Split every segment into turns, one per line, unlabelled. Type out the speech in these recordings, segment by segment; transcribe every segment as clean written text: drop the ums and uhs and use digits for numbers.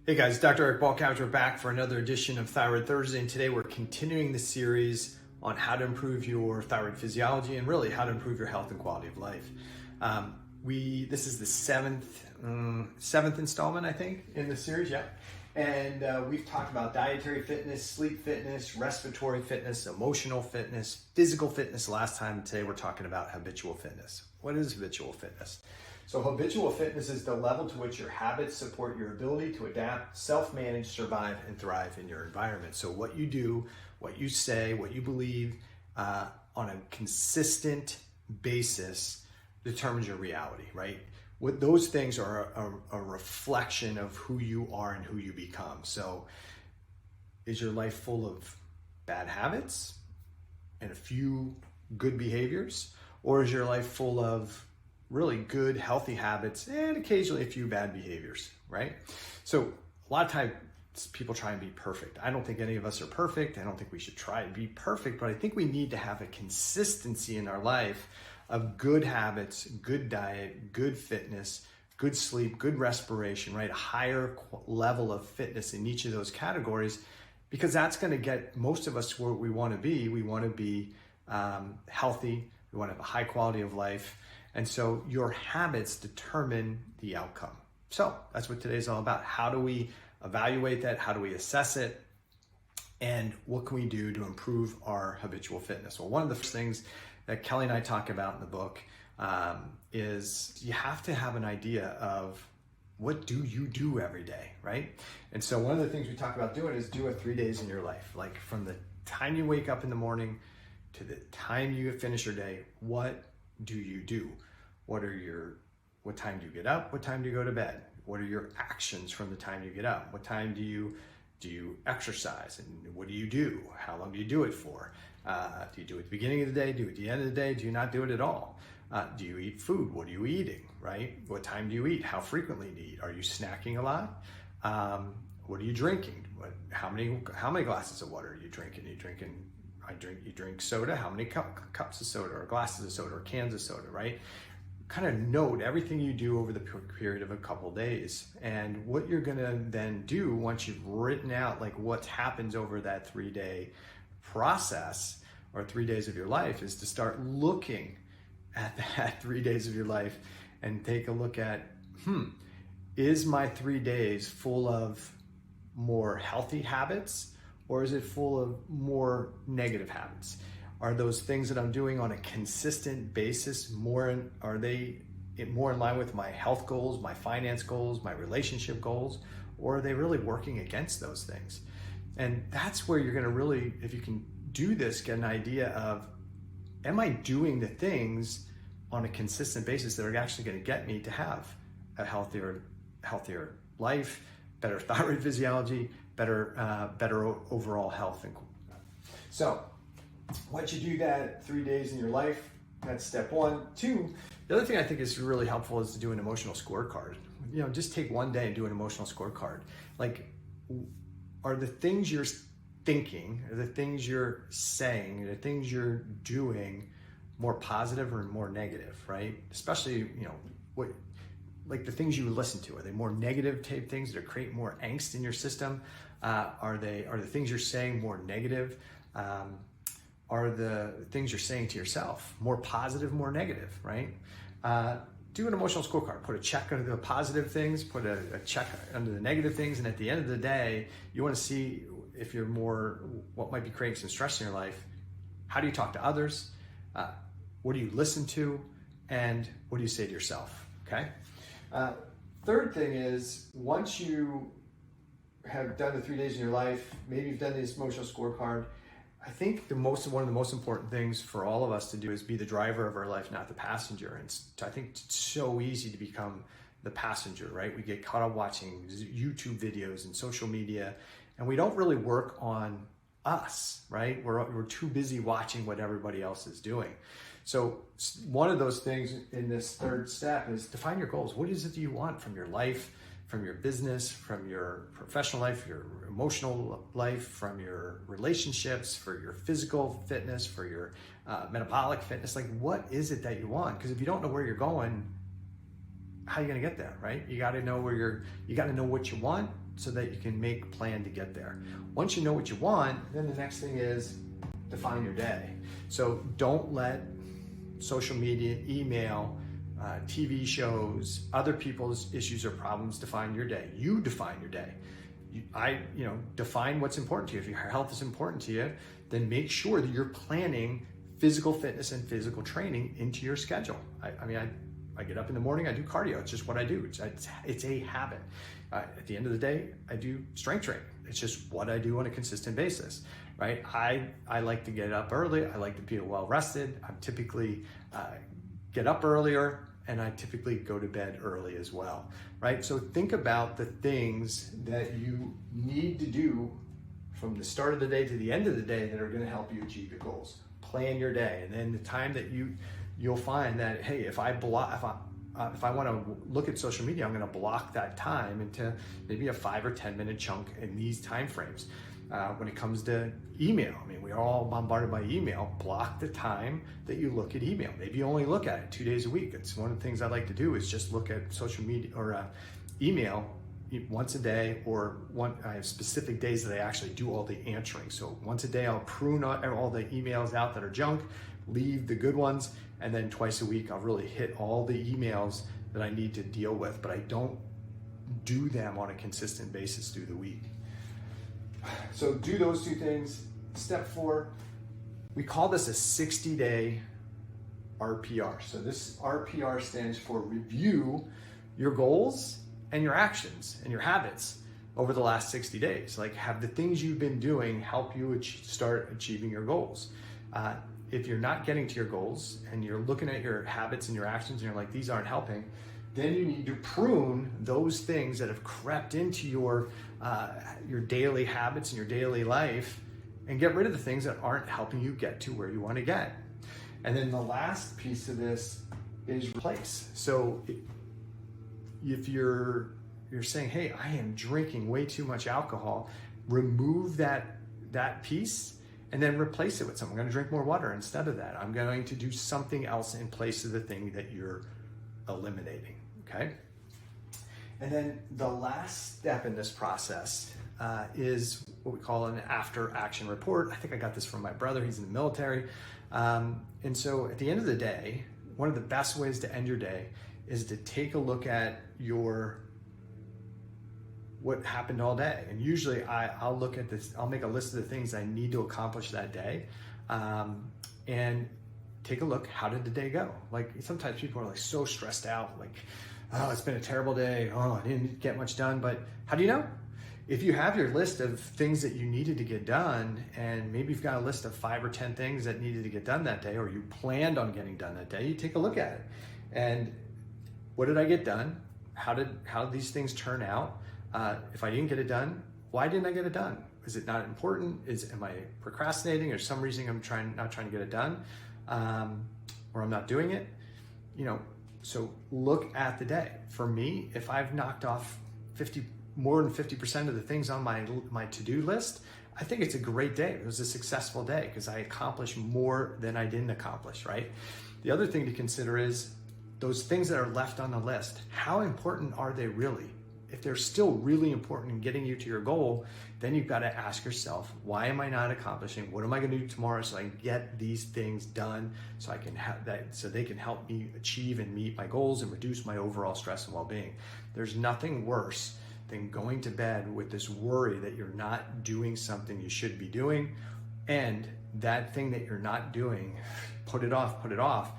Hey guys, Dr. Eric Balcouch. We're back for another edition of Thyroid Thursday, and today we're continuing the series on how to improve your thyroid physiology and really how to improve your health and quality of life. This is the seventh installment, I think, in the series, yeah. And we've talked about dietary fitness, sleep fitness, respiratory fitness, emotional fitness, physical fitness last time. Today we're talking about habitual fitness. What is habitual fitness? So habitual fitness is the level to which your habits support your ability to adapt, self-manage, survive, and thrive in your environment. So what you do, what you say, what you believe on a consistent basis determines your reality, right? What those things are a reflection of who you are and who you become. So is your life full of bad habits and a few good behaviors? Or is your life full of really good, healthy habits and occasionally a few bad behaviors, right? So a lot of times people try and be perfect. I don't think any of us are perfect. I don't think we should try to be perfect, but I think we need to have a consistency in our life of good habits, good diet, good fitness, good sleep, good respiration, right? A higher level of fitness in each of those categories, because that's going to get most of us where we want to be. We want to be healthy. We want to have a high quality of life. And so your habits determine the outcome. So that's what today's all about. How do we evaluate that? How do we assess it? And what can we do to improve our habitual fitness? Well, one of the first things that Kelly and I talk about in the book is you have to have an idea of what do you do every day, right? And so one of the things we talk about doing is do a 3 days in your life. Like from the time you wake up in the morning to the time you finish your day, what do you do? What time do you get up? What time do you go to bed? What are your actions from the time you get up? What time do you exercise? And what do you do? How long do you do it for? Do you do it at the beginning of the day? Do it at the end of the day? Do you not do it at all? Do you eat food? What are you eating, right? What time do you eat? How frequently do you eat? Are you snacking a lot? What are you drinking? How many glasses of water are you drinking? You drink soda. How many cups of soda or glasses of soda or cans of soda, right? Kind of note everything you do over the period of a couple of days. And what you're gonna then do once you've written out like what happens over that 3-day process or 3 days of your life is to start looking at that 3 days of your life and take a look at, is my 3 days full of more healthy habits? Or is it full of more negative habits? Are those things that I'm doing on a consistent basis are they more in line with my health goals, my finance goals, my relationship goals, or are they really working against those things? And that's where you're gonna really, if you can do this, get an idea of, am I doing the things on a consistent basis that are actually gonna get me to have a healthier life, better thyroid physiology, better overall health. So once you do that 3 days in your life, that's step one. Two, the other thing I think is really helpful is to do an emotional scorecard. Just take one day and do an emotional scorecard. Like, are the things you're thinking, are the things you're saying, are the things you're doing more positive or more negative, right? Especially, like the things you listen to, are they more negative type things that create more angst in your system? Are the things you're saying more negative? Are the things you're saying to yourself more positive, more negative, right? Do an emotional scorecard. Put a check under the positive things, put a check under the negative things, and at the end of the day, you want to see if you're what might be creating some stress in your life. How do you talk to others? What do you listen to? And what do you say to yourself, okay? Third thing is, once you have done the 3 days in your life, maybe you've done this emotional scorecard, I think one of the most important things for all of us to do is be the driver of our life, not the passenger. And I think it's so easy to become the passenger, right? We get caught up watching YouTube videos and social media, and we don't really work on us, right? We're too busy watching what everybody else is doing. So one of those things in this third step is define your goals. What is it you want from your life, from your business, from your professional life, your emotional life, from your relationships, for your physical fitness, for your metabolic fitness? Like, what is it that you want? Because if you don't know where you're going, how are you going to get there, right? You got to know what you want, so that you can make a plan to get there. Once you know what you want, then the next thing is define your day. So don't let social media, email, TV shows, other people's issues or problems define your day. You define your day. Define what's important to you. If your health is important to you, then make sure that you're planning physical fitness and physical training into your schedule. I get up in the morning, I do cardio. It's just what I do. It's a habit. At the end of the day, I do strength training. It's just what I do on a consistent basis, right? I like to get up early. I like to be well rested. I typically get up earlier, and I typically go to bed early as well, right? So think about the things that you need to do from the start of the day to the end of the day that are gonna help you achieve your goals. Plan your day, and then the time that you'll find that, hey, if I want to look at social media, I'm going to block that time into maybe a 5 or 10 minute chunk in these time frames. When it comes to email, we're all bombarded by email. Block the time that you look at email. Maybe you only look at it 2 days a week. It's one of the things I like to do is just look at social media or email once a day, or I have specific days that I actually do all the answering. So once a day, I'll prune all the emails out that are junk, leave the good ones, and then twice a week, I'll really hit all the emails that I need to deal with, but I don't do them on a consistent basis through the week. So do those two things. Step 4, we call this a 60-day RPR. So this RPR stands for review your goals and your actions and your habits over the last 60 days. Like, have the things you've been doing help you start achieving your goals? If you're not getting to your goals and you're looking at your habits and your actions and you're like, these aren't helping, then you need to prune those things that have crept into your daily habits and your daily life, and get rid of the things that aren't helping you get to where you want to get. And then the last piece of this is replace. So if you're saying, hey, I am drinking way too much alcohol, remove that piece and then replace it with something. I'm going to drink more water instead of that. I'm going to do something else in place of the thing that you're eliminating, okay? And then the last step in this process is what we call an after action report. I think I got this from my brother, he's in the military. And so at the end of the day, one of the best ways to end your day is to take a look at what happened all day. And usually I'll look at this, I'll make a list of the things I need to accomplish that day, and take a look, how did the day go? Like, sometimes people are like so stressed out, like, oh, it's been a terrible day, oh, I didn't get much done. But how do you know? If you have your list of things that you needed to get done, and maybe you've got a list of 5 or 10 things that needed to get done that day, or you planned on getting done that day, you take a look at it. And what did I get done? How did these things turn out? If I didn't get it done, why didn't I get it done? Is it not important? Am I procrastinating, or some reason I'm not trying to get it done, or I'm not doing it? So look at the day. For me, if I've knocked off more than 50% of the things on my to-do list, I think it's a great day. It was a successful day because I accomplished more than I didn't accomplish, right? The other thing to consider is those things that are left on the list. How important are they really? If they're still really important in getting you to your goal, then you've got to ask yourself, why am I not accomplishing? What am I going to do tomorrow so I can get these things done, so I can have that, so they can help me achieve and meet my goals and reduce my overall stress and well-being. There's nothing worse than going to bed with this worry that you're not doing something you should be doing, and that thing that you're not doing, put it off,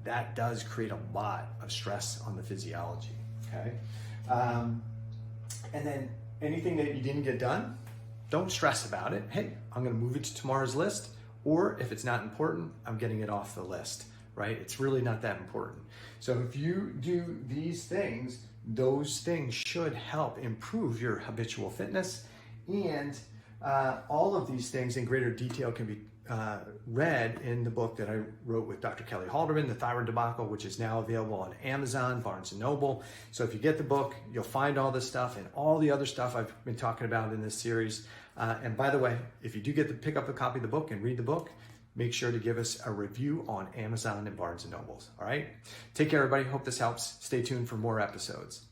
that does create a lot of stress on the physiology, okay? And then anything that you didn't get done, don't stress about it. Hey, I'm going to move it to tomorrow's list, or if it's not important, I'm getting it off the list, right? It's really not that important. So if you do these things, those things should help improve your habitual fitness, and all of these things in greater detail can be read in the book that I wrote with Dr. Kelly Halderman, The Thyroid Debacle, which is now available on Amazon, Barnes & Noble. So if you get the book, you'll find all this stuff and all the other stuff I've been talking about in this series. And by the way, if you do get to pick up a copy of the book and read the book, make sure to give us a review on Amazon and Barnes & Noble. All right? Take care, everybody. Hope this helps. Stay tuned for more episodes.